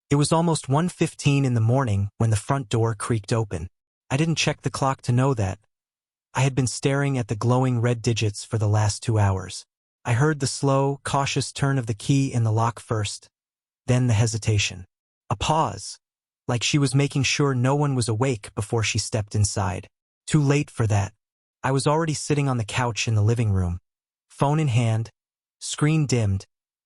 It was almost 1:15 in the morning when the front door creaked open. I didn't check the clock to know that. I had been staring at the glowing red digits for the last 2 hours. I heard the slow, cautious turn of the key in the lock first, then the hesitation. A pause, like she was making sure no one was awake before she stepped inside. Too late for that. I was already sitting on the couch in the living room, phone in hand, screen dimmed,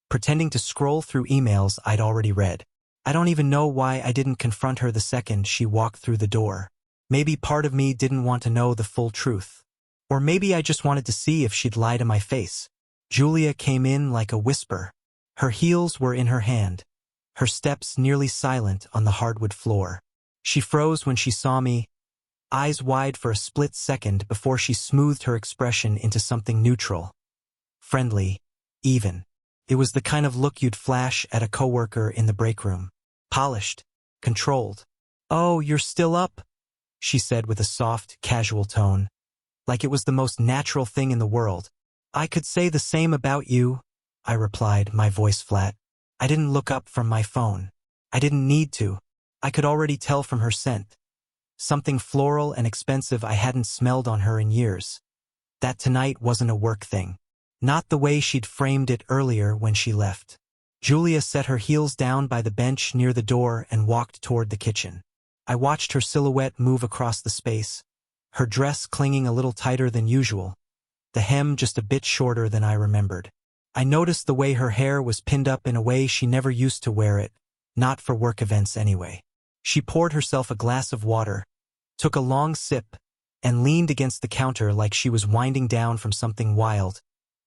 pretending to scroll through emails I'd already read. I don't even know why I didn't confront her the second she walked through the door. Maybe part of me didn't want to know the full truth. Or maybe I just wanted to see if she'd lie to my face. Julia came in like a whisper. Her heels were in her hand, her steps nearly silent on the hardwood floor. She froze when she saw me, eyes wide for a split second before she smoothed her expression into something neutral. Friendly, even. It was the kind of look you'd flash at a coworker in the break room. Polished, controlled. "Oh, you're still up?" she said with a soft, casual tone, like it was the most natural thing in the world. "I could say the same about you," I replied, my voice flat. I didn't look up from my phone. I didn't need to. I could already tell from her scent. Something floral and expensive I hadn't smelled on her in years. That tonight wasn't a work thing. Not the way she'd framed it earlier when she left. Julia set her heels down by the bench near the door and walked toward the kitchen. I watched her silhouette move across the space, her dress clinging a little tighter than usual, the hem just a bit shorter than I remembered. I noticed the way her hair was pinned up in a way she never used to wear it, not for work events anyway. She poured herself a glass of water, took a long sip, and leaned against the counter like she was winding down from something wild,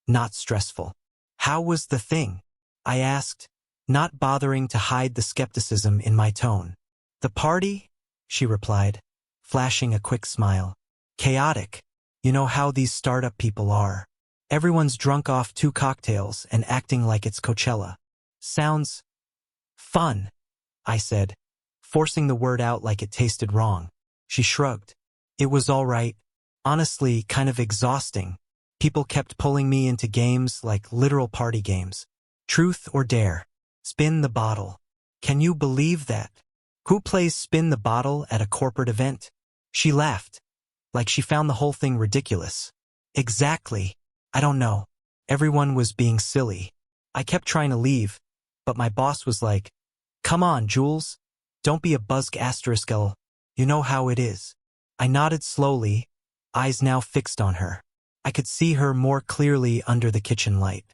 not stressful. "How was the thing?" I asked, not bothering to hide the skepticism in my tone. "The party?" she replied, flashing a quick smile. "Chaotic. You know how these startup people are. Everyone's drunk off 2 cocktails and acting like it's Coachella." "Sounds fun," I said, forcing the word out like it tasted wrong. She shrugged. "It was all right. Honestly, kind of exhausting. People kept pulling me into games like literal party games. Truth or dare. Spin the bottle. Can you believe that? Who plays spin the bottle at a corporate event?" She laughed, like she found the whole thing ridiculous. "Exactly. I don't know. Everyone was being silly. I kept trying to leave, but my boss was like, 'Come on, Jules. Don't be a busk asteriskl. You know how it is.'" I nodded slowly, eyes now fixed on her. I could see her more clearly under the kitchen light.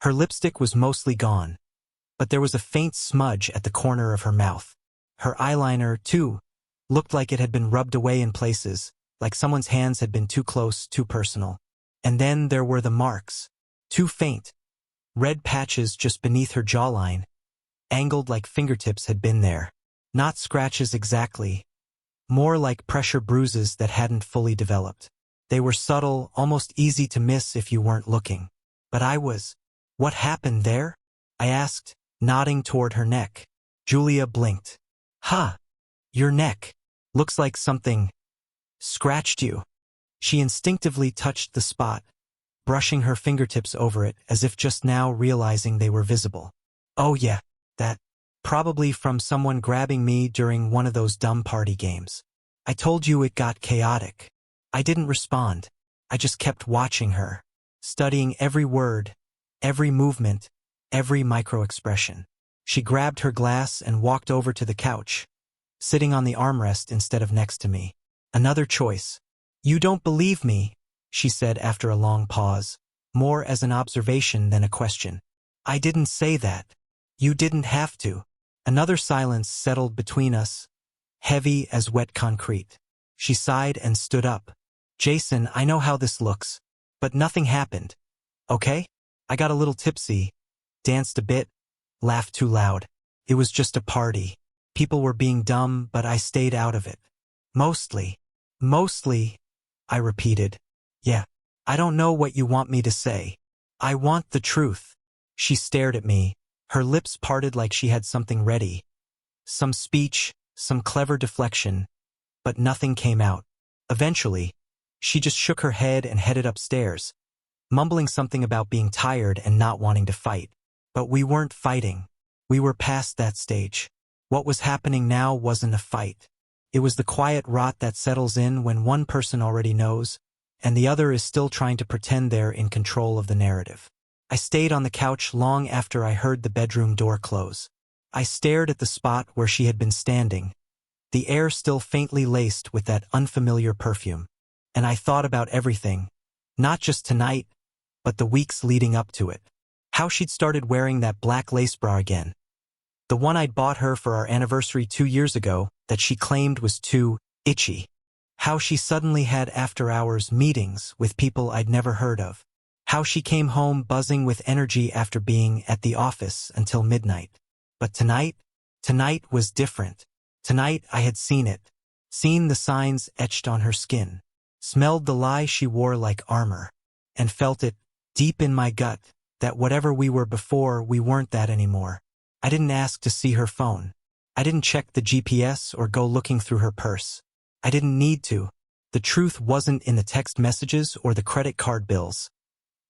Her lipstick was mostly gone, but there was a faint smudge at the corner of her mouth. Her eyeliner, too, looked like it had been rubbed away in places, like someone's hands had been too close, too personal. And then there were the marks. Too faint. Red patches just beneath her jawline, angled like fingertips had been there. Not scratches exactly. More like pressure bruises that hadn't fully developed. They were subtle, almost easy to miss if you weren't looking. But I was. "What happened there?" I asked, nodding toward her neck. Julia blinked. "Huh. Your neck. Looks like something scratched you." She instinctively touched the spot, brushing her fingertips over it as if just now realizing they were visible. "Oh yeah, that. Probably from someone grabbing me during one of those dumb party games. I told you it got chaotic." I didn't respond. I just kept watching her, studying every word, every movement, every micro-expression. She grabbed her glass and walked over to the couch, sitting on the armrest instead of next to me. Another choice. "You don't believe me," she said after a long pause, more as an observation than a question. "I didn't say that. You didn't have to." Another silence settled between us, heavy as wet concrete. She sighed and stood up. "Jason, I know how this looks, but nothing happened. Okay? I got a little tipsy, danced a bit, laughed too loud. It was just a party. People were being dumb, but I stayed out of it. Mostly." "Mostly," I repeated. "Yeah. I don't know what you want me to say. I want the truth." She stared at me, her lips parted like she had something ready. Some speech, some clever deflection, but nothing came out. Eventually, she just shook her head and headed upstairs, mumbling something about being tired and not wanting to fight. But we weren't fighting. We were past that stage. What was happening now wasn't a fight. It was the quiet rot that settles in when one person already knows, and the other is still trying to pretend they're in control of the narrative. I stayed on the couch long after I heard the bedroom door close. I stared at the spot where she had been standing, the air still faintly laced with that unfamiliar perfume. And I thought about everything, not just tonight, but the weeks leading up to it. How she'd started wearing that black lace bra again. The one I'd bought her for our anniversary 2 years ago that she claimed was too itchy. How she suddenly had after-hours meetings with people I'd never heard of. How she came home buzzing with energy after being at the office until midnight. But tonight was different. Tonight I had seen it, seen the signs etched on her skin, smelled the lie she wore like armor, and felt it, deep in my gut, that whatever we were before, we weren't that anymore. I didn't ask to see her phone. I didn't check the GPS or go looking through her purse. I didn't need to. The truth wasn't in the text messages or the credit card bills.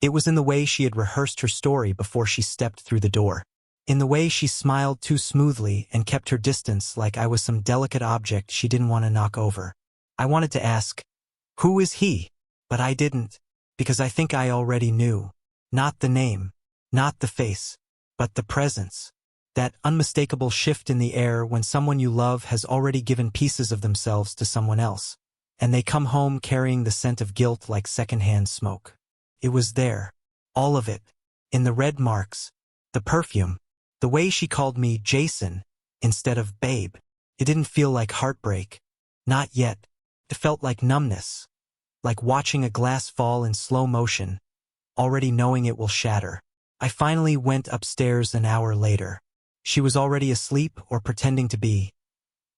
It was in the way she had rehearsed her story before she stepped through the door. In the way she smiled too smoothly and kept her distance like I was some delicate object she didn't want to knock over. I wanted to ask, who is he? But I didn't, because I think I already knew. Not the name, not the face, but the presence. That unmistakable shift in the air when someone you love has already given pieces of themselves to someone else, and they come home carrying the scent of guilt like secondhand smoke. It was there, all of it, in the red marks, the perfume, the way she called me Jason instead of babe. It didn't feel like heartbreak. Not yet. It felt like numbness, like watching a glass fall in slow motion, already knowing it will shatter. I finally went upstairs an hour later. She was already asleep or pretending to be,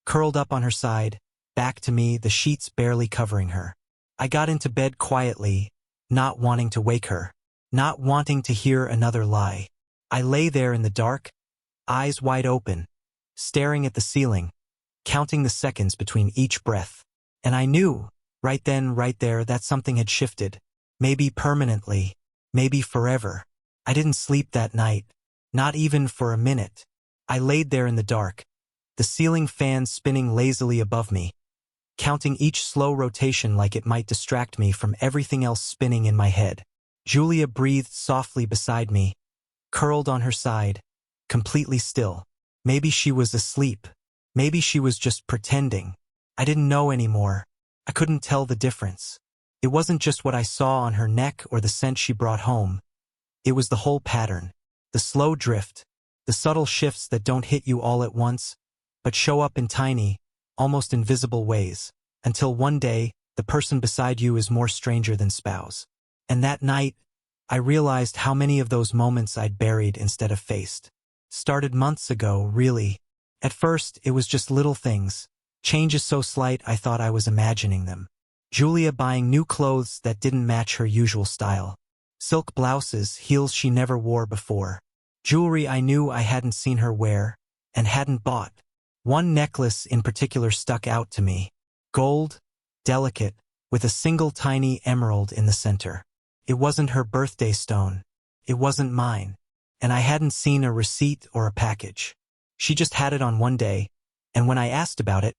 curled up on her side, back to me, the sheets barely covering her. I got into bed quietly, not wanting to wake her, not wanting to hear another lie. I lay there in the dark, eyes wide open, staring at the ceiling, counting the seconds between each breath. And I knew, right then, right there, that something had shifted. Maybe permanently, maybe forever. I didn't sleep that night, not even for a minute. I laid there in the dark, the ceiling fan spinning lazily above me, counting each slow rotation like it might distract me from everything else spinning in my head. Julia breathed softly beside me, curled on her side, completely still. Maybe she was asleep. Maybe she was just pretending. I didn't know anymore. I couldn't tell the difference. It wasn't just what I saw on her neck or the scent she brought home. It was the whole pattern, the slow drift, the subtle shifts that don't hit you all at once, but show up in tiny, almost invisible ways, until one day, the person beside you is more stranger than spouse. And that night, I realized how many of those moments I'd buried instead of faced. Started months ago, really. At first, it was just little things. Changes so slight I thought I was imagining them. Julia buying new clothes that didn't match her usual style. Silk blouses, heels she never wore before. Jewelry I knew I hadn't seen her wear, and hadn't bought. One necklace in particular stuck out to me. Gold, delicate, with a single tiny emerald in the center. It wasn't her birthday stone. It wasn't mine. And I hadn't seen a receipt or a package. She just had it on one day, and when I asked about it,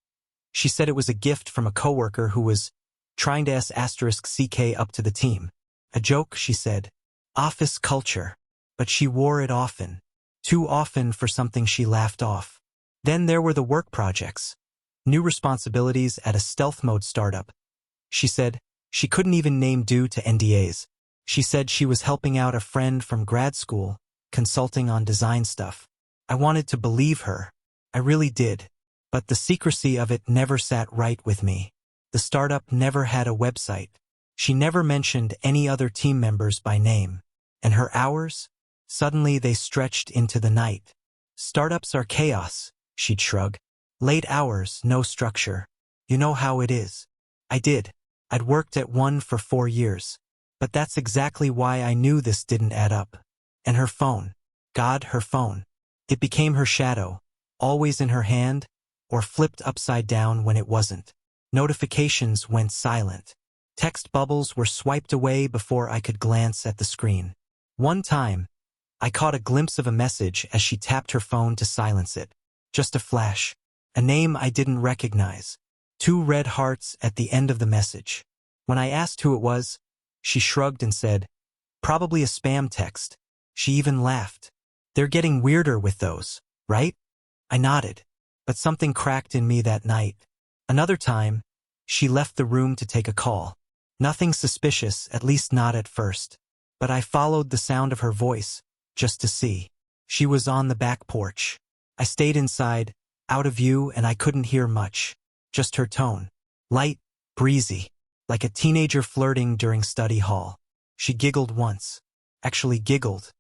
she said it was a gift from a coworker who was trying to *CK up to the team. A joke, she said. Office culture. But she wore it often. Too often for something she laughed off. Then there were the work projects. New responsibilities at a stealth mode startup. She said she couldn't even name due to NDAs. She said she was helping out a friend from grad school, consulting on design stuff. I wanted to believe her. I really did. But the secrecy of it never sat right with me. The startup never had a website. She never mentioned any other team members by name. And her hours? Suddenly they stretched into the night. Startups are chaos, she'd shrug. Late hours, no structure. You know how it is. I did. I'd worked at one for 4 years. But that's exactly why I knew this didn't add up. And her phone. God, her phone. It became her shadow, always in her hand, or flipped upside down when it wasn't. Notifications went silent. Text bubbles were swiped away before I could glance at the screen. One time, I caught a glimpse of a message as she tapped her phone to silence it. Just a flash. A name I didn't recognize. 2 red hearts at the end of the message. When I asked who it was, she shrugged and said, "Probably a spam text." She even laughed. "They're getting weirder with those, right?" I nodded. But something cracked in me that night. Another time, she left the room to take a call. Nothing suspicious, at least not at first. But I followed the sound of her voice, just to see. She was on the back porch. I stayed inside, out of view, and I couldn't hear much. Just her tone. Light, breezy, like a teenager flirting during study hall. She giggled once. Actually giggled.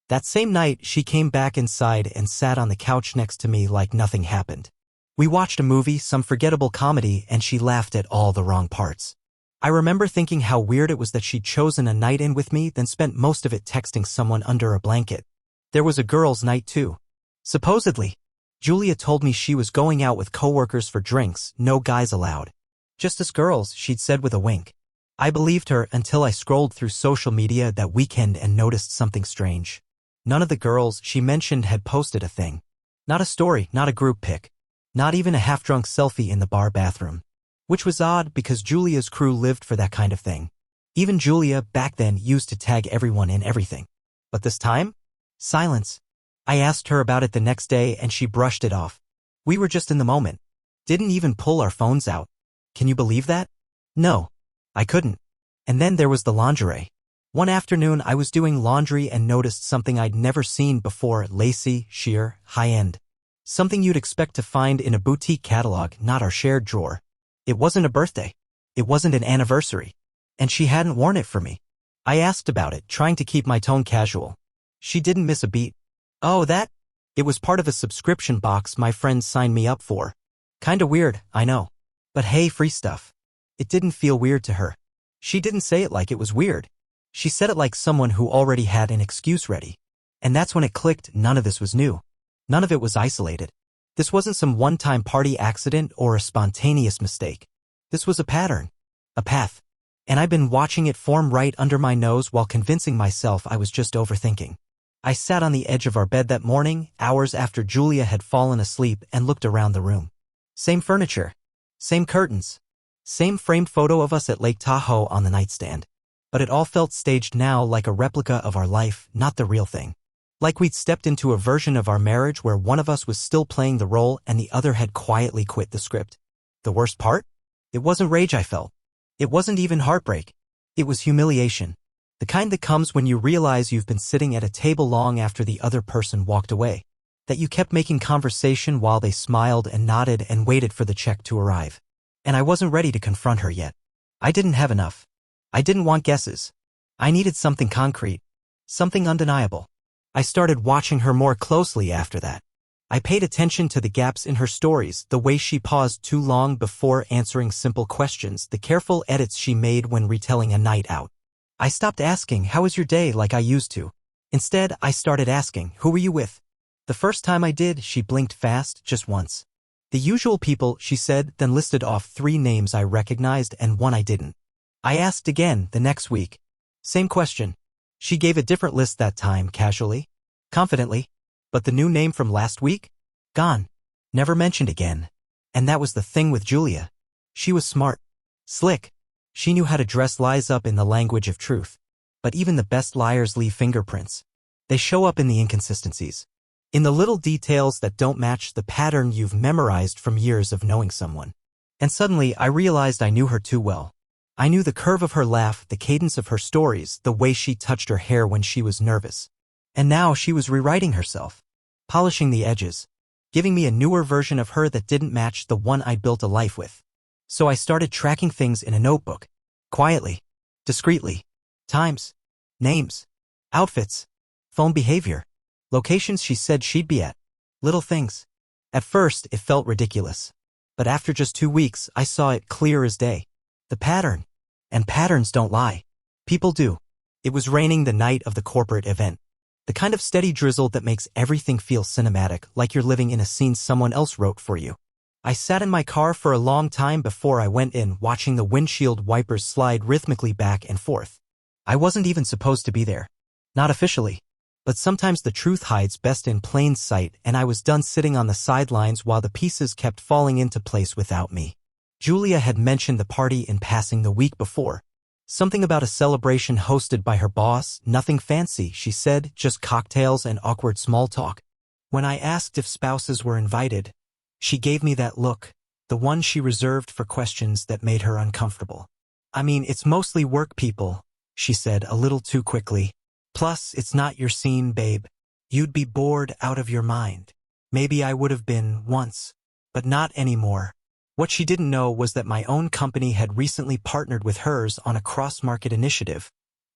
That same night, she came back inside and sat on the couch next to me like nothing happened. We watched a movie, some forgettable comedy, and she laughed at all the wrong parts. I remember thinking how weird it was that she'd chosen a night in with me, then spent most of it texting someone under a blanket. There was a girls' night too. Supposedly, Julia told me she was going out with coworkers for drinks, no guys allowed. Just us girls, she'd said with a wink. I believed her until I scrolled through social media that weekend and noticed something strange. None of the girls she mentioned had posted a thing. Not a story, not a group pic. Not even a half-drunk selfie in the bar bathroom. Which was odd because Julia's crew lived for that kind of thing. Even Julia, back then, used to tag everyone in everything. But this time? Silence. I asked her about it the next day and she brushed it off. We were just in the moment. Didn't even pull our phones out. Can you believe that? No. I couldn't. And then there was the lingerie. One afternoon I was doing laundry and noticed something I'd never seen before, lacy, sheer, high-end. Something you'd expect to find in a boutique catalog, not our shared drawer. It wasn't a birthday. It wasn't an anniversary. And she hadn't worn it for me. I asked about it, trying to keep my tone casual. She didn't miss a beat. "Oh, that? It was part of a subscription box my friends signed me up for. Kinda weird, I know. But hey, free stuff." It didn't feel weird to her. She didn't say it like it was weird. She said it like someone who already had an excuse ready. And that's when it clicked, none of this was new. None of it was isolated. This wasn't some one-time party accident or a spontaneous mistake. This was a pattern. A path. And I've been watching it form right under my nose while convincing myself I was just overthinking. I sat on the edge of our bed that morning, hours after Julia had fallen asleep, and looked around the room. Same furniture. Same curtains. Same framed photo of us at Lake Tahoe on the nightstand. But it all felt staged now, like a replica of our life, not the real thing. Like we'd stepped into a version of our marriage where one of us was still playing the role and the other had quietly quit the script. The worst part? It wasn't rage I felt. It wasn't even heartbreak. It was humiliation. The kind that comes when you realize you've been sitting at a table long after the other person walked away. That you kept making conversation while they smiled and nodded and waited for the check to arrive. And I wasn't ready to confront her yet. I didn't have enough. I didn't want guesses. I needed something concrete. Something undeniable. I started watching her more closely after that. I paid attention to the gaps in her stories, the way she paused too long before answering simple questions, the careful edits she made when retelling a night out. I stopped asking, "How was your day?" like I used to. Instead, I started asking, "Who were you with?" The first time I did, she blinked fast, just once. "The usual people," she said, then listed off 3 names I recognized and 1 I didn't. I asked again the next week. Same question. She gave a different list that time, casually, confidently. But the new name from last week? Gone. Never mentioned again. And that was the thing with Julia. She was smart. Slick. She knew how to dress lies up in the language of truth. But even the best liars leave fingerprints. They show up in the inconsistencies. In the little details that don't match the pattern you've memorized from years of knowing someone. And suddenly I realized I knew her too well. I knew the curve of her laugh, the cadence of her stories, the way she touched her hair when she was nervous. And now she was rewriting herself, polishing the edges, giving me a newer version of her that didn't match the one I'd built a life with. So I started tracking things in a notebook, quietly, discreetly. Times, names, outfits, phone behavior, locations she said she'd be at, little things. At first, it felt ridiculous. But after just 2 weeks, I saw it clear as day. The pattern. And patterns don't lie. People do. It was raining the night of the corporate event. The kind of steady drizzle that makes everything feel cinematic, like you're living in a scene someone else wrote for you. I sat in my car for a long time before I went in, watching the windshield wipers slide rhythmically back and forth. I wasn't even supposed to be there. Not officially. But sometimes the truth hides best in plain sight, and I was done sitting on the sidelines while the pieces kept falling into place without me. Julia had mentioned the party in passing the week before. Something about a celebration hosted by her boss, nothing fancy, she said, just cocktails and awkward small talk. When I asked if spouses were invited, she gave me that look, the one she reserved for questions that made her uncomfortable. I mean, it's mostly work people, she said a little too quickly. Plus, it's not your scene, babe. You'd be bored out of your mind. Maybe I would have been once, but not anymore. What she didn't know was that my own company had recently partnered with hers on a cross-market initiative,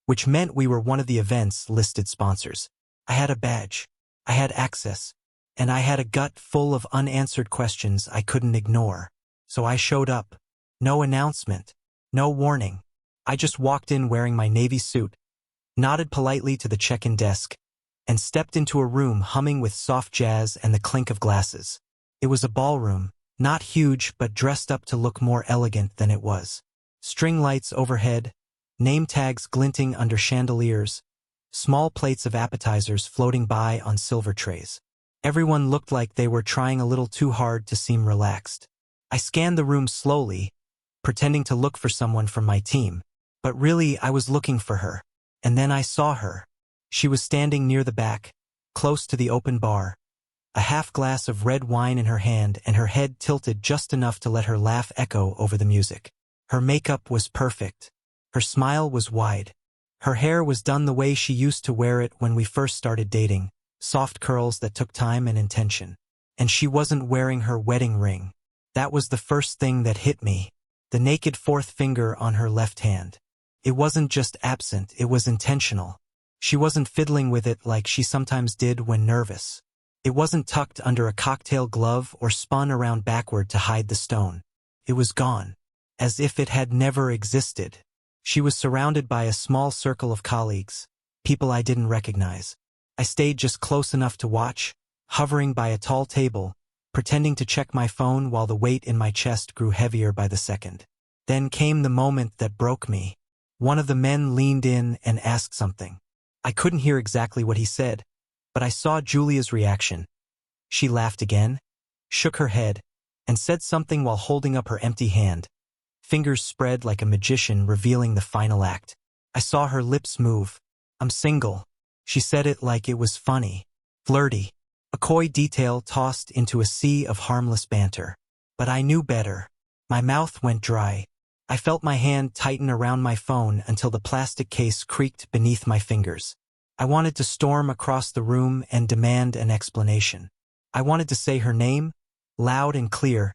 which meant we were one of the event's listed sponsors. I had a badge, I had access, and I had a gut full of unanswered questions I couldn't ignore. So I showed up. No announcement, no warning. I just walked in wearing my navy suit, nodded politely to the check-in desk, and stepped into a room humming with soft jazz and the clink of glasses. It was a ballroom. Not huge, but dressed up to look more elegant than it was. String lights overhead, name tags glinting under chandeliers, small plates of appetizers floating by on silver trays. Everyone looked like they were trying a little too hard to seem relaxed. I scanned the room slowly, pretending to look for someone from my team, but really I was looking for her. And then I saw her. She was standing near the back, close to the open bar, a half glass of red wine in her hand and her head tilted just enough to let her laugh echo over the music. Her makeup was perfect. Her smile was wide. Her hair was done the way she used to wear it when we first started dating, soft curls that took time and intention. And she wasn't wearing her wedding ring. That was the first thing that hit me. The naked fourth finger on her left hand. It wasn't just absent, it was intentional. She wasn't fiddling with it like she sometimes did when nervous. It wasn't tucked under a cocktail glove or spun around backward to hide the stone. It was gone, as if it had never existed. She was surrounded by a small circle of colleagues, people I didn't recognize. I stayed just close enough to watch, hovering by a tall table, pretending to check my phone while the weight in my chest grew heavier by the second. Then came the moment that broke me. One of the men leaned in and asked something. I couldn't hear exactly what he said, but I saw Julia's reaction. She laughed again, shook her head, and said something while holding up her empty hand, fingers spread like a magician revealing the final act. I saw her lips move. I'm single. She said it like it was funny, flirty, a coy detail tossed into a sea of harmless banter. But I knew better. My mouth went dry. I felt my hand tighten around my phone until the plastic case creaked beneath my fingers. I wanted to storm across the room and demand an explanation. I wanted to say her name, loud and clear,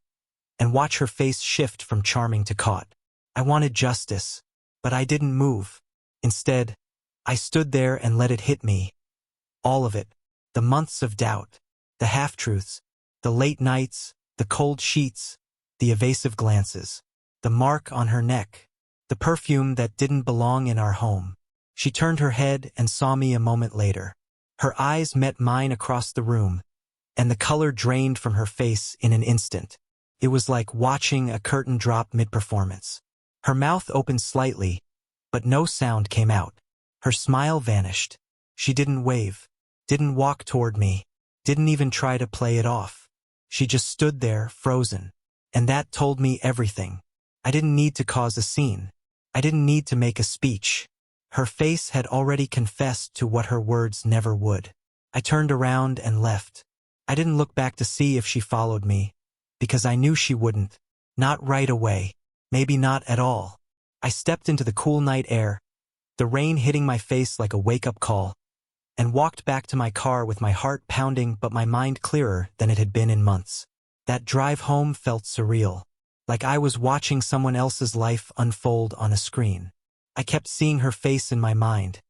and watch her face shift from charming to caught. I wanted justice, but I didn't move. Instead, I stood there and let it hit me. All of it. The months of doubt, the half-truths, the late nights, the cold sheets, the evasive glances, the mark on her neck, the perfume that didn't belong in our home. She turned her head and saw me a moment later. Her eyes met mine across the room, and the color drained from her face in an instant. It was like watching a curtain drop mid-performance. Her mouth opened slightly, but no sound came out. Her smile vanished. She didn't wave, didn't walk toward me, didn't even try to play it off. She just stood there, frozen. And that told me everything. I didn't need to cause a scene. I didn't need to make a speech. Her face had already confessed to what her words never would. I turned around and left. I didn't look back to see if she followed me, because I knew she wouldn't. Not right away. Maybe not at all. I stepped into the cool night air, the rain hitting my face like a wake-up call, and walked back to my car with my heart pounding but my mind clearer than it had been in months. That drive home felt surreal, like I was watching someone else's life unfold on a screen. I kept seeing her face in my mind,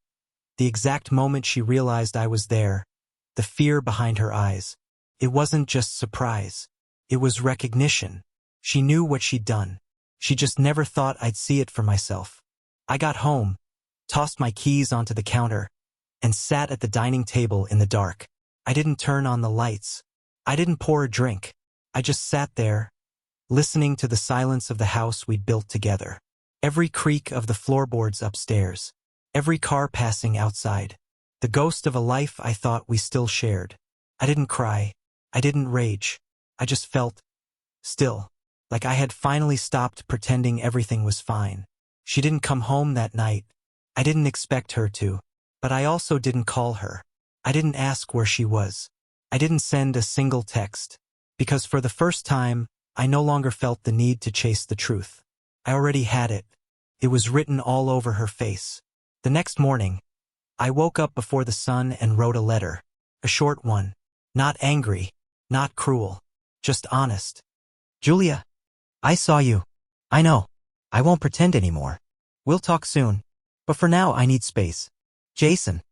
the exact moment she realized I was there, the fear behind her eyes. It wasn't just surprise. It was recognition. She knew what she'd done. She just never thought I'd see it for myself. I got home, tossed my keys onto the counter, and sat at the dining table in the dark. I didn't turn on the lights. I didn't pour a drink. I just sat there, listening to the silence of the house we'd built together. Every creak of the floorboards upstairs, every car passing outside, The ghost of a life I thought we still shared. I didn't cry. I didn't rage. I just felt still, like I had finally stopped pretending everything was fine. She didn't come home that night. I didn't expect her to. But I also didn't call her. I didn't ask where she was. I didn't send a single text. Because for the first time, I no longer felt the need to chase the truth. I already had it. It was written all over her face. The next morning, I woke up before the sun and wrote a letter. A short one. Not angry. Not cruel. Just honest. Julia, I saw you. I know. I won't pretend anymore. We'll talk soon. But for now I need space. Jason.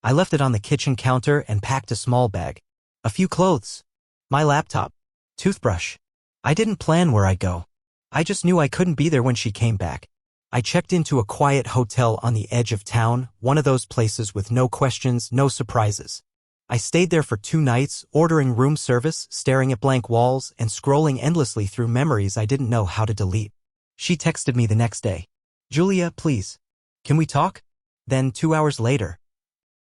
I left it on the kitchen counter and packed a small bag. A few clothes. My laptop. Toothbrush. I didn't plan where I'd go. I just knew I couldn't be there when she came back. I checked into a quiet hotel on the edge of town, one of those places with no questions, no surprises. I stayed there for 2 nights, ordering room service, staring at blank walls, and scrolling endlessly through memories I didn't know how to delete. She texted me the next day. Julia, please. Can we talk? Then 2 hours later.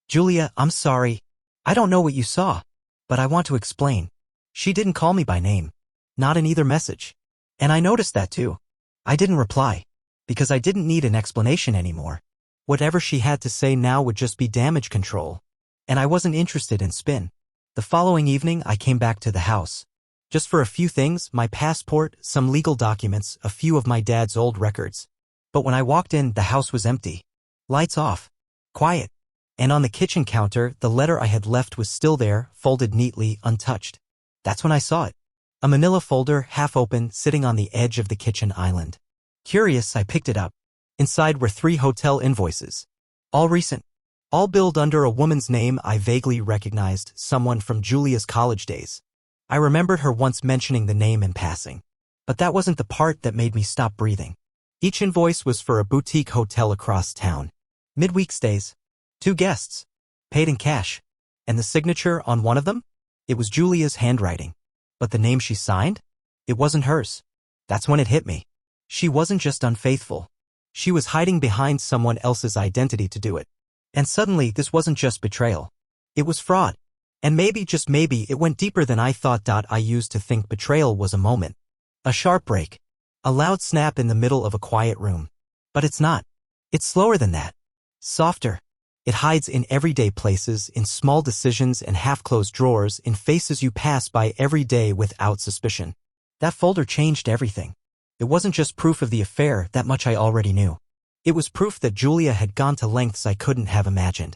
Julia, I'm sorry. I don't know what you saw, but I want to explain. She didn't call me by name. Not in either message. And I noticed that too. I didn't reply. Because I didn't need an explanation anymore. Whatever she had to say now would just be damage control. And I wasn't interested in spin. The following evening I came back to the house. Just for a few things, my passport, some legal documents, a few of my dad's old records. But when I walked in, the house was empty. Lights off. Quiet. And on the kitchen counter, the letter I had left was still there, folded neatly, untouched. That's when I saw it. A manila folder, half open, sitting on the edge of the kitchen island. Curious, I picked it up. Inside were 3 hotel invoices. All recent. All billed under a woman's name I vaguely recognized, someone from Julia's college days. I remembered her once mentioning the name in passing. But that wasn't the part that made me stop breathing. Each invoice was for a boutique hotel across town. Midweek stays. 2 guests. Paid in cash. And the signature on one of them? It was Julia's handwriting. But the name she signed? It wasn't hers. That's when it hit me. She wasn't just unfaithful. She was hiding behind someone else's identity to do it. And suddenly, this wasn't just betrayal. It was fraud. And maybe, just maybe, it went deeper than I thought. I used to think betrayal was a moment. A sharp break. A loud snap in the middle of a quiet room. But it's not. It's slower than that. Softer. It hides in everyday places, in small decisions and half-closed drawers, in faces you pass by every day without suspicion. That folder changed everything. It wasn't just proof of the affair, that much I already knew. It was proof that Julia had gone to lengths I couldn't have imagined.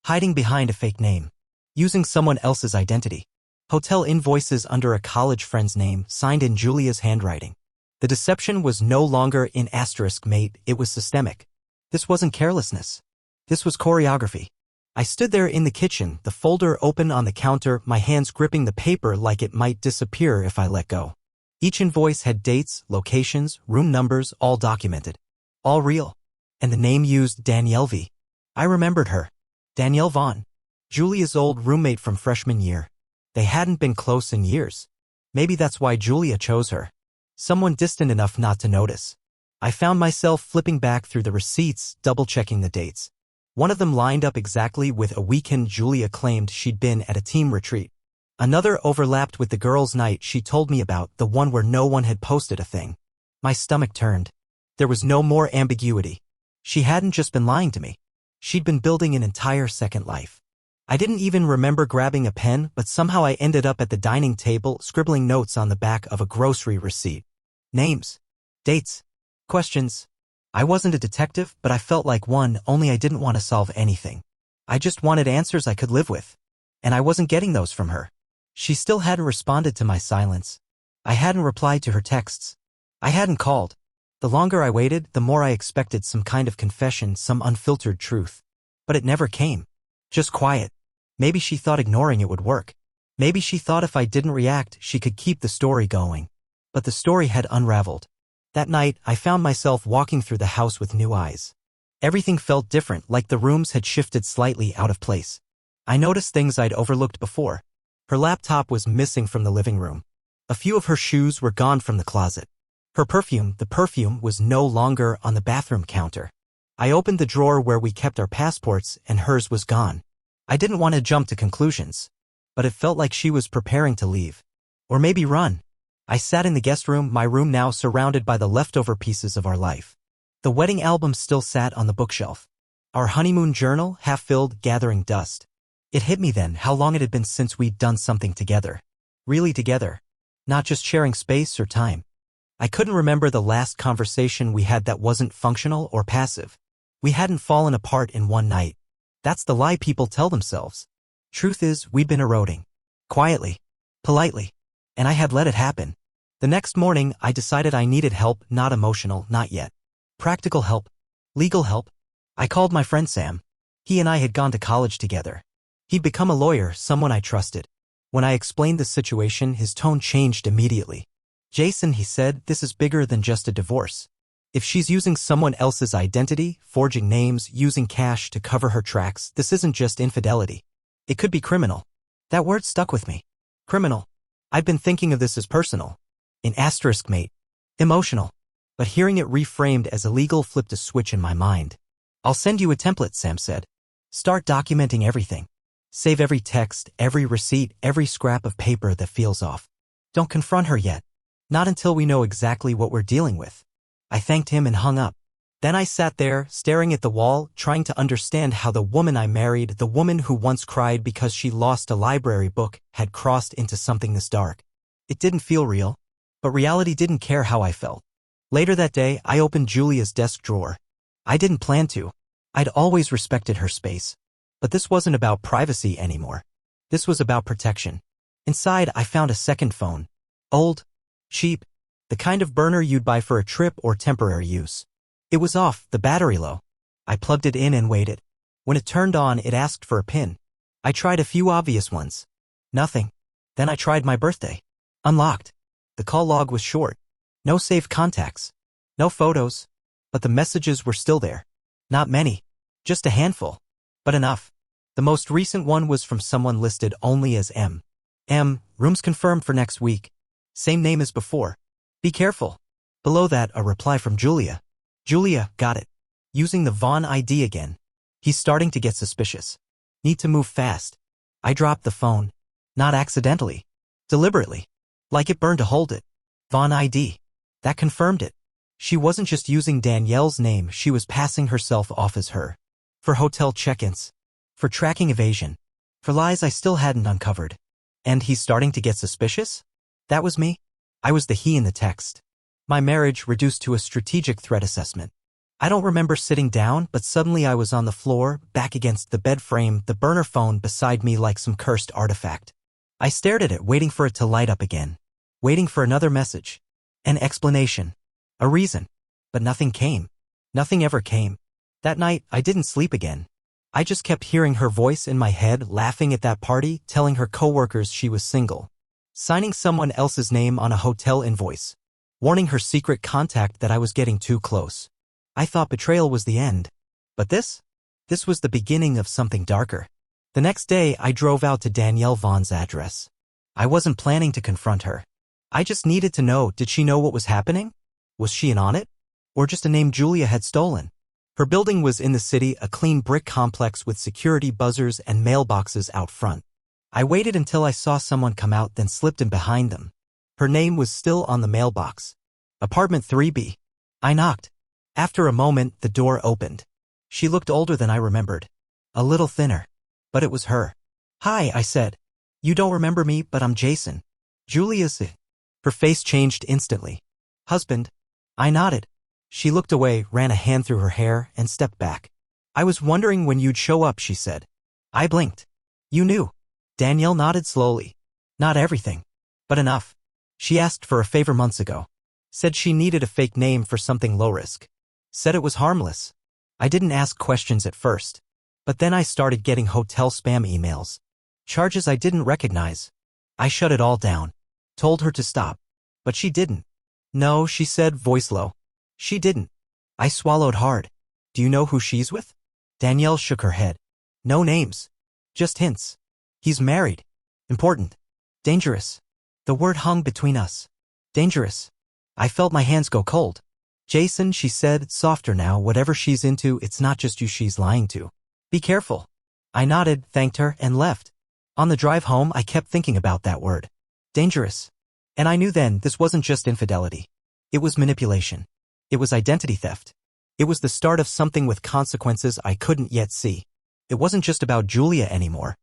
Hiding behind a fake name. Using someone else's identity. Hotel invoices under a college friend's name, signed in Julia's handwriting. The deception was no longer in asterisk mate, it was systemic. This wasn't carelessness. This was choreography. I stood there in the kitchen, the folder open on the counter, my hands gripping the paper like it might disappear if I let go. Each invoice had dates, locations, room numbers, all documented. All real. And the name used, Danielle V. I remembered her. Danielle Vaughn. Julia's old roommate from freshman year. They hadn't been close in years. Maybe that's why Julia chose her. Someone distant enough not to notice. I found myself flipping back through the receipts, double-checking the dates. One of them lined up exactly with a weekend Julia claimed she'd been at a team retreat. Another overlapped with the girls' night she told me about, the one where no one had posted a thing. My stomach turned. There was no more ambiguity. She hadn't just been lying to me. She'd been building an entire second life. I didn't even remember grabbing a pen, but somehow I ended up at the dining table, scribbling notes on the back of a grocery receipt. Names. Dates. Questions. I wasn't a detective, but I felt like one, only I didn't want to solve anything. I just wanted answers I could live with. And I wasn't getting those from her. She still hadn't responded to my silence. I hadn't replied to her texts. I hadn't called. The longer I waited, the more I expected some kind of confession, some unfiltered truth. But it never came. Just quiet. Maybe she thought ignoring it would work. Maybe she thought if I didn't react, she could keep the story going. But the story had unraveled. That night, I found myself walking through the house with new eyes. Everything felt different, like the rooms had shifted slightly out of place. I noticed things I'd overlooked before. Her laptop was missing from the living room. A few of her shoes were gone from the closet. Her perfume, the perfume, was no longer on the bathroom counter. I opened the drawer where we kept our passports and hers was gone. I didn't want to jump to conclusions, but it felt like she was preparing to leave. Or maybe run. I sat in the guest room, my room now surrounded by the leftover pieces of our life. The wedding album still sat on the bookshelf. Our honeymoon journal, half-filled, gathering dust. It hit me then how long it had been since we'd done something together. Really together. Not just sharing space or time. I couldn't remember the last conversation we had that wasn't functional or passive. We hadn't fallen apart in one night. That's the lie people tell themselves. Truth is, we'd been eroding. Quietly. Politely. And I had let it happen. The next morning, I decided I needed help, not emotional, not yet. Practical help. Legal help. I called my friend Sam. He and I had gone to college together. He'd become a lawyer, someone I trusted. When I explained the situation, his tone changed immediately. Jason, he said, this is bigger than just a divorce. If she's using someone else's identity, forging names, using cash to cover her tracks, this isn't just infidelity. It could be criminal. That word stuck with me. Criminal. I'd been thinking of this as personal. An asterisk, mate. Emotional. But hearing it reframed as illegal flipped a switch in my mind. I'll send you a template, Sam said. Start documenting everything. Save every text, every receipt, every scrap of paper that feels off. Don't confront her yet. Not until we know exactly what we're dealing with. I thanked him and hung up. Then I sat there, staring at the wall, trying to understand how the woman I married, the woman who once cried because she lost a library book, had crossed into something this dark. It didn't feel real, but reality didn't care how I felt. Later that day, I opened Julia's desk drawer. I didn't plan to. I'd always respected her space. But this wasn't about privacy anymore. This was about protection. Inside, I found a second phone. Old. Cheap. The kind of burner you'd buy for a trip or temporary use. It was off, the battery low. I plugged it in and waited. When it turned on, it asked for a PIN. I tried a few obvious ones. Nothing. Then I tried my birthday. Unlocked. The call log was short. No saved contacts. No photos. But the messages were still there. Not many. Just a handful. But enough. The most recent one was from someone listed only as M. M, rooms confirmed for next week. Same name as before. Be careful. Below that, a reply from Julia. Julia, got it. Using the Vaughn ID again. He's starting to get suspicious. Need to move fast. I dropped the phone. Not accidentally. Deliberately. Like it burned to hold it. Vaughn ID. That confirmed it. She wasn't just using Danielle's name, she was passing herself off as her. For hotel check-ins. For tracking evasion. For lies I still hadn't uncovered. And he's starting to get suspicious? That was me. I was the he in the text. My marriage reduced to a strategic threat assessment. I don't remember sitting down, but suddenly I was on the floor, back against the bed frame, the burner phone beside me like some cursed artifact. I stared at it, waiting for it to light up again. Waiting for another message. An explanation. A reason. But nothing came. Nothing ever came. That night, I didn't sleep again. I just kept hearing her voice in my head, laughing at that party, telling her coworkers she was single. Signing someone else's name on a hotel invoice. Warning her secret contact that I was getting too close. I thought betrayal was the end. But this? This was the beginning of something darker. The next day, I drove out to Danielle Vaughn's address. I wasn't planning to confront her. I just needed to know, did she know what was happening? Was she in on it? Or just a name Julia had stolen? Her building was in the city, a clean brick complex with security buzzers and mailboxes out front. I waited until I saw someone come out, then slipped in behind them. Her name was still on the mailbox. Apartment 3B. I knocked. After a moment, the door opened. She looked older than I remembered. A little thinner. But it was her. Hi, I said. You don't remember me, but I'm Jason. Julia's it. Her face changed instantly. Husband. I nodded. She looked away, ran a hand through her hair, and stepped back. I was wondering when you'd show up, she said. I blinked. You knew. Danielle nodded slowly. Not everything. But enough. She asked for a favor months ago. Said she needed a fake name for something low risk. Said it was harmless. I didn't ask questions at first. But then I started getting hotel spam emails. Charges I didn't recognize. I shut it all down. Told her to stop. But she didn't. No, she said, voice low. She didn't. I swallowed hard. Do you know who she's with? Danielle shook her head. No names. Just hints. He's married. Important. Dangerous. The word hung between us. Dangerous. I felt my hands go cold. Jason, she said, softer now, whatever she's into, it's not just you she's lying to. Be careful. I nodded, thanked her, and left. On the drive home, I kept thinking about that word. Dangerous. And I knew then this wasn't just infidelity. It was manipulation. It was identity theft. It was the start of something with consequences I couldn't yet see. It wasn't just about Julia anymore.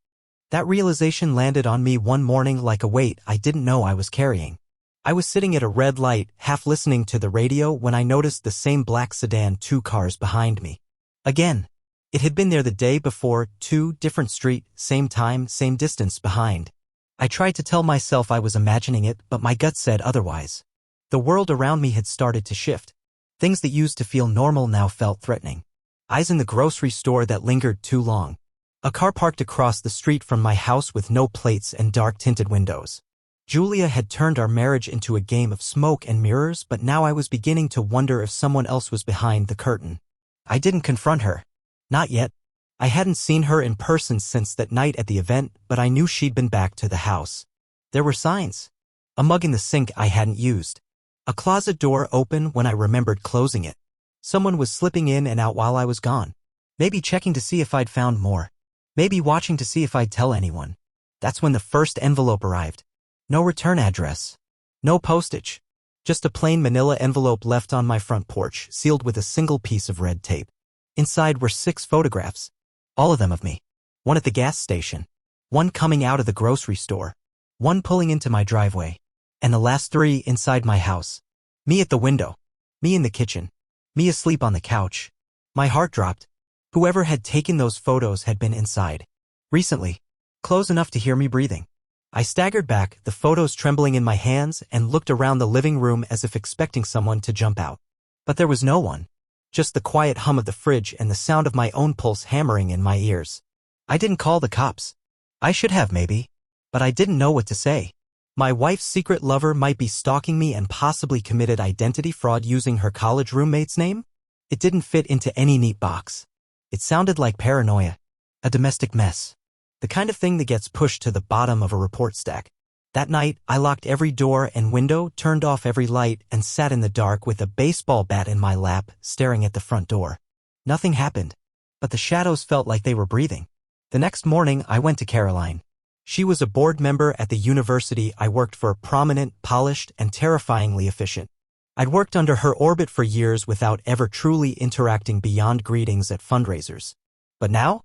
That realization landed on me one morning like a weight I didn't know I was carrying. I was sitting at a red light, half listening to the radio when I noticed the same black sedan 2 cars behind me. Again. It had been there the day before, 2 different street, same time, same distance behind. I tried to tell myself I was imagining it, but my gut said otherwise. The world around me had started to shift. Things that used to feel normal now felt threatening. Eyes in the grocery store that lingered too long. A car parked across the street from my house with no plates and dark-tinted windows. Julia had turned our marriage into a game of smoke and mirrors, but now I was beginning to wonder if someone else was behind the curtain. I didn't confront her. Not yet. I hadn't seen her in person since that night at the event, but I knew she'd been back to the house. There were signs. A mug in the sink I hadn't used. A closet door open when I remembered closing it. Someone was slipping in and out while I was gone. Maybe checking to see if I'd found more. Maybe watching to see if I'd tell anyone. That's when the first envelope arrived. No return address. No postage. Just a plain manila envelope left on my front porch, sealed with a single piece of red tape. Inside were 6 photographs. All of them of me. One at the gas station. One coming out of the grocery store. One pulling into my driveway. And the last 3 inside my house. Me at the window. Me in the kitchen. Me asleep on the couch. My heart dropped. Whoever had taken those photos had been inside. Recently. Close enough to hear me breathing. I staggered back, the photos trembling in my hands, and looked around the living room as if expecting someone to jump out. But there was no one. Just the quiet hum of the fridge and the sound of my own pulse hammering in my ears. I didn't call the cops. I should have maybe. But I didn't know what to say. My wife's secret lover might be stalking me and possibly committed identity fraud using her college roommate's name? It didn't fit into any neat box. It sounded like paranoia. A domestic mess. The kind of thing that gets pushed to the bottom of a report stack. That night, I locked every door and window, turned off every light, and sat in the dark with a baseball bat in my lap, staring at the front door. Nothing happened. But the shadows felt like they were breathing. The next morning, I went to Caroline. She was a board member at the university I worked for, prominent, polished, and terrifyingly efficient. I'd worked under her orbit for years without ever truly interacting beyond greetings at fundraisers. But now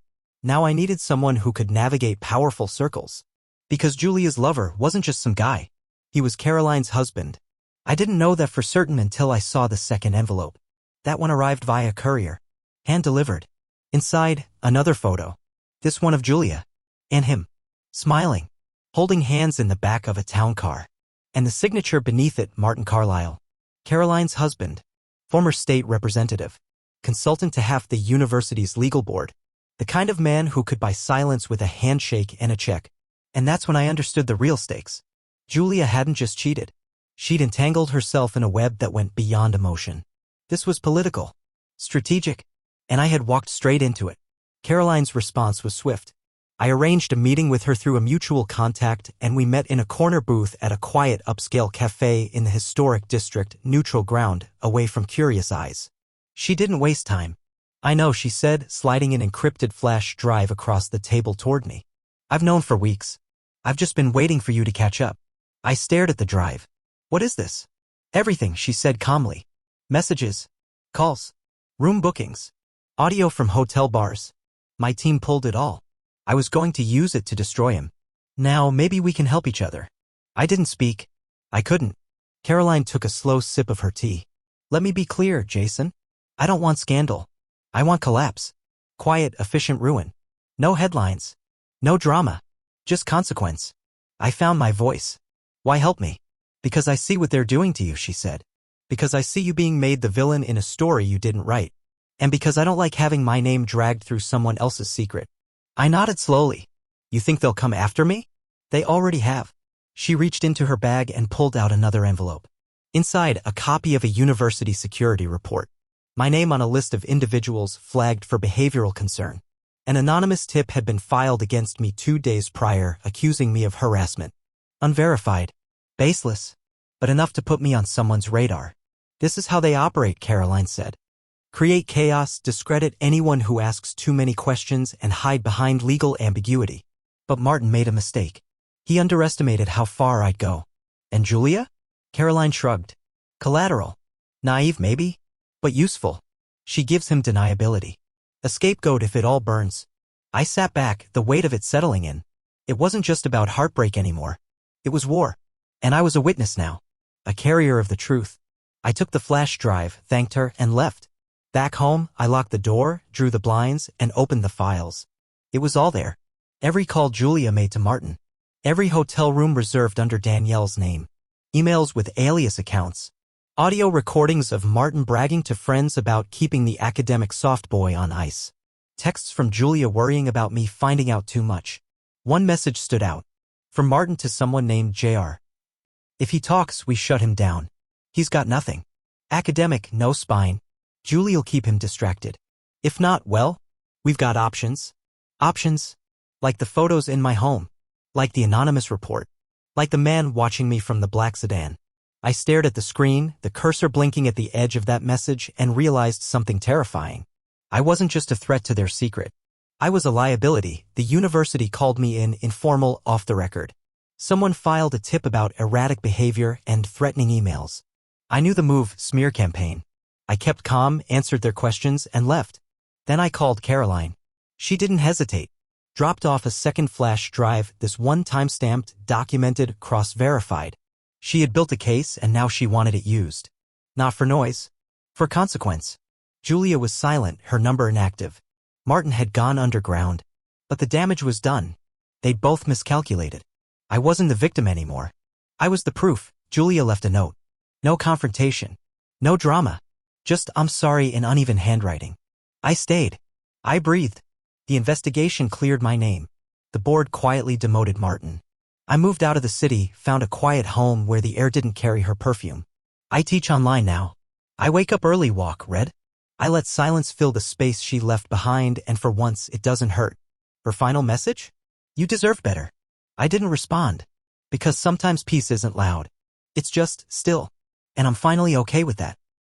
I needed someone who could navigate powerful circles. Because Julia's lover wasn't just some guy. He was Caroline's husband. I didn't know that for certain until I saw the second envelope. That one arrived via courier. Hand-delivered. Inside, another photo. This one of Julia. And him. Smiling. Holding hands in the back of a town car. And the signature beneath it, Martin Carlisle. Caroline's husband. Former state representative. Consultant to half the university's legal board. The kind of man who could buy silence with a handshake and a check. And that's when I understood the real stakes. Julia hadn't just cheated. She'd entangled herself in a web that went beyond emotion. This was political. Strategic. And I had walked straight into it. Caroline's response was swift. I arranged a meeting with her through a mutual contact, and we met in a corner booth at a quiet upscale cafe in the historic district, neutral ground, away from curious eyes. She didn't waste time. I know, she said, sliding an encrypted flash drive across the table toward me. I've known for weeks. I've just been waiting for you to catch up. I stared at the drive. What is this? Everything, she said calmly. Messages. Calls. Room bookings. Audio from hotel bars. My team pulled it all. I was going to use it to destroy him. Now, maybe we can help each other. I didn't speak. I couldn't. Caroline took a slow sip of her tea. Let me be clear, Jason. I don't want scandal. I want collapse. Quiet, efficient ruin. No headlines. No drama. Just consequence. I found my voice. Why help me? Because I see what they're doing to you, she said. Because I see you being made the villain in a story you didn't write. And because I don't like having my name dragged through someone else's secret. I nodded slowly. You think they'll come after me? They already have. She reached into her bag and pulled out another envelope. Inside, a copy of a university security report. My name on a list of individuals flagged for behavioral concern. An anonymous tip had been filed against me 2 days prior, accusing me of harassment. Unverified. Baseless. But enough to put me on someone's radar. This is how they operate, Caroline said. Create chaos, discredit anyone who asks too many questions, and hide behind legal ambiguity. But Martin made a mistake. He underestimated how far I'd go. And Julia? Caroline shrugged. Collateral. Naive, maybe, but useful. She gives him deniability. A scapegoat if it all burns. I sat back, the weight of it settling in. It wasn't just about heartbreak anymore. It was war. And I was a witness now. A carrier of the truth. I took the flash drive, thanked her, and left. Back home, I locked the door, drew the blinds, and opened the files. It was all there. Every call Julia made to Martin. Every hotel room reserved under Danielle's name. Emails with alias accounts. Audio recordings of Martin bragging to friends about keeping the academic soft boy on ice. Texts from Julia worrying about me finding out too much. One message stood out. From Martin to someone named JR. If he talks, we shut him down. He's got nothing. Academic, no spine. Julie'll keep him distracted. If not, well, we've got options. Options. Like the photos in my home. Like the anonymous report. Like the man watching me from the black sedan. I stared at the screen, the cursor blinking at the edge of that message, and realized something terrifying. I wasn't just a threat to their secret. I was a liability. The university called me in, informal, off the record. Someone filed a tip about erratic behavior and threatening emails. I knew the move, smear campaign. I kept calm, answered their questions, and left. Then I called Caroline. She didn't hesitate. Dropped off a second flash drive, this one time-stamped, documented, cross-verified. She had built a case and now she wanted it used. Not for noise. For consequence. Julia was silent, her number inactive. Martin had gone underground. But the damage was done. They'd both miscalculated. I wasn't the victim anymore. I was the proof. Julia left a note. No confrontation. No drama. Just I'm sorry in uneven handwriting. I stayed. I breathed. The investigation cleared my name. The board quietly demoted Martin. I moved out of the city, found a quiet home where the air didn't carry her perfume. I teach online now. I wake up early, walk, read. I let silence fill the space she left behind, and for once it doesn't hurt. Her final message? You deserve better. I didn't respond. Because sometimes peace isn't loud. It's just still. And I'm finally okay with that.